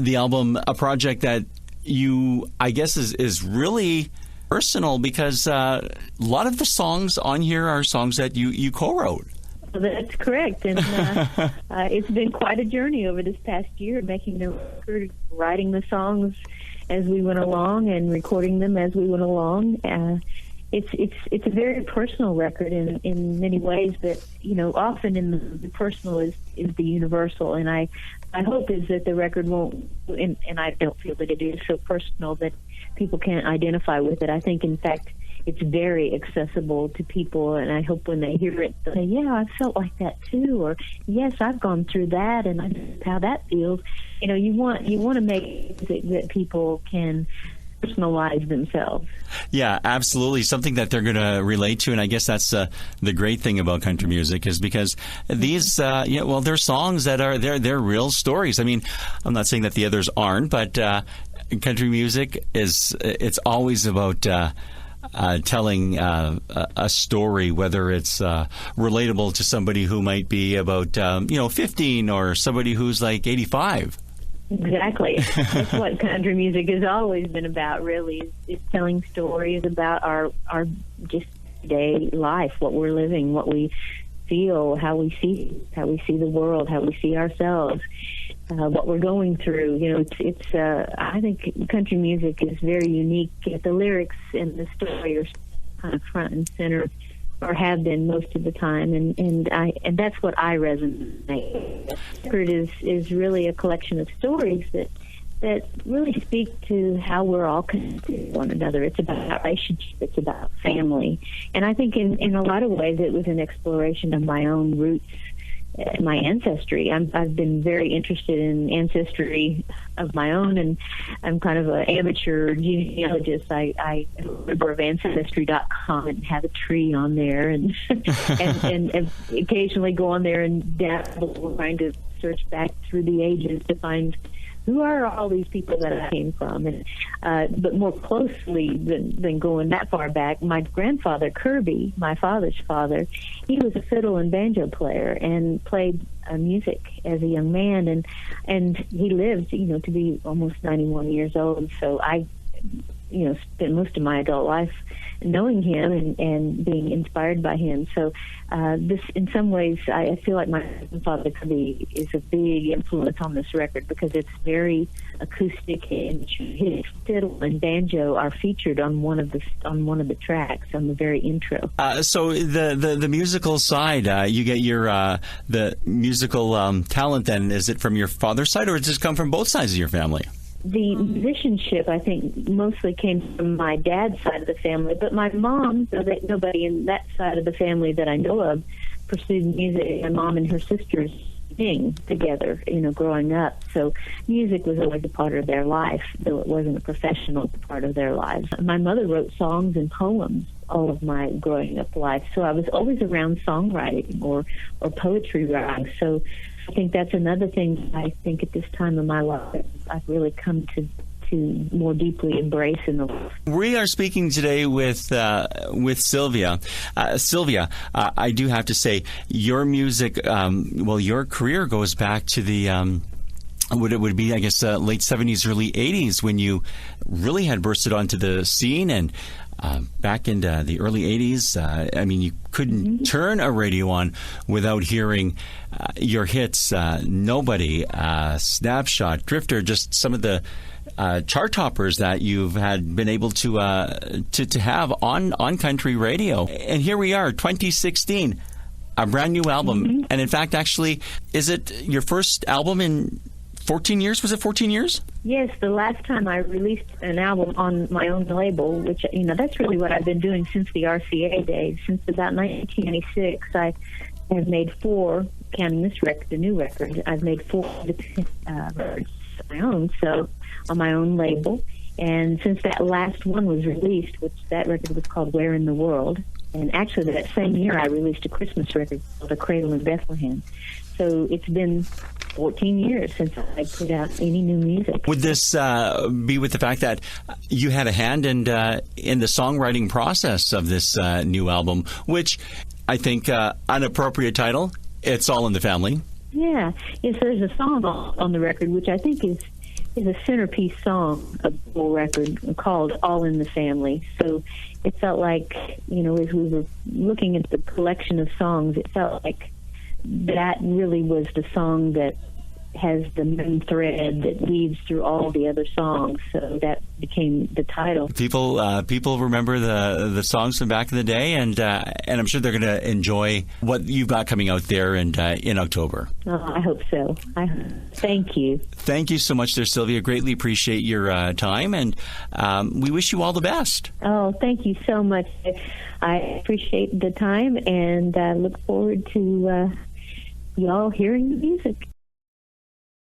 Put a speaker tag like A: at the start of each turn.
A: the album a project that you, I guess, is really personal because a lot of the songs on here are songs that you co-wrote.
B: That's correct, and it's been quite a journey over this past year, making the record, writing the songs as we went along, and recording them as we went along. It's a very personal record in many ways, but often in the personal is the universal. And I hope is that the record won't, and I don't feel that it is so personal that people can't identify with it. I think, in fact, it's very accessible to people, and I hope when they hear it, they'll say, yeah, I felt like that too, or yes, I've gone through that, and I know how that feels. You want to make music that people can personalize themselves.
A: Yeah, absolutely. Something that they're going to relate to, and I guess that's the great thing about country music is because these, they're songs that are they're real stories. I mean, I'm not saying that the others aren't, but country music it's always about telling a story, whether it's relatable to somebody who might be about 15 or somebody who's like 85.
B: Exactly. That's what country music has always been about, really, is telling stories about our just day life, what we're living, what we feel, how we see the world, how we see ourselves, what we're going through. I think country music is very unique. The lyrics and the story are kind of front and center, or have been most of the time, and that's what I resonate. The record is really a collection of stories that really speak to how we're all connected to one another. It's about relationship. It's about family, and I think in a lot of ways it was an exploration of my own roots, my ancestry. I've been very interested in ancestry of my own, and I'm kind of an amateur genealogist. I am a member of Ancestry.com and have a tree on there, and and occasionally go on there and dabble, trying to search back through the ages to find who are all these people that I came from. And but more closely than going that far back, my grandfather, Kirby, my father's father, he was a fiddle and banjo player and played music as a young man, and he lived, to be almost 91 years old. So I, spent most of my adult life knowing him and being inspired by him. So this, in some ways, I feel like my father Kirby is a big influence on this record because it's very acoustic, and his fiddle and banjo are featured on one of the tracks on the very intro.
A: So the musical side, you get your the musical talent. Then is it from your father's side, or does it come from both sides of your family?
B: The musicianship, I think, mostly came from my dad's side of the family, but my mom, so that nobody in that side of the family that I know of pursued music. My mom and her sisters sing together, growing up. So music was always a part of their life, though it wasn't a professional part of their lives. My mother wrote songs and poems all of my growing up life, so I was always around songwriting or poetry writing. So I think that's another thing I think at this time of my life I've really come to more deeply embrace in the life. We
A: are speaking today with Sylvia. Sylvia, I do have to say, your music, your career goes back to the what it would be, I guess, late 70s, early 80s, when you really had bursted onto the scene. And back in the early 80s, you couldn't turn a radio on without hearing your hits, Nobody, Snapshot, Drifter, just some of the chart toppers that you've been able to have on country radio. And here we are, 2016, a brand new album. And in fact, actually, is it your first album in 14 years? Was it 14 years? Yes, the last time I released an album on my own label, which, that's really what I've been doing since the RCA days. Since about 1996, I have made 4, counting this record, the new record, I've made 4 records of my own, so on my own label. And since that last one was released, which that record was called Where in the World, and actually that same year I released a Christmas record called A Cradle in Bethlehem. So it's been 14 years since I put out any new music. Would this be with the fact that you had a hand in the songwriting process of this new album, which I think an appropriate title, It's All in the Family? Yeah. Yes, there's a song on the record which I think is
B: is a centerpiece song of the whole record called All in the Family. So it felt like, you know, as we were looking at the collection of songs, it felt like that really was the song that has the main thread that weaves through all the other songs. So that became the title.
A: People remember the songs from back in the day, and I'm sure they're going to enjoy what you've got coming out there in October.
B: I hope so. Thank you.
A: Thank you so much there, Sylvia. Greatly appreciate your time, and we wish you all the best.
B: Oh, thank you so much. I appreciate the time, and look forward to y'all hearing the music.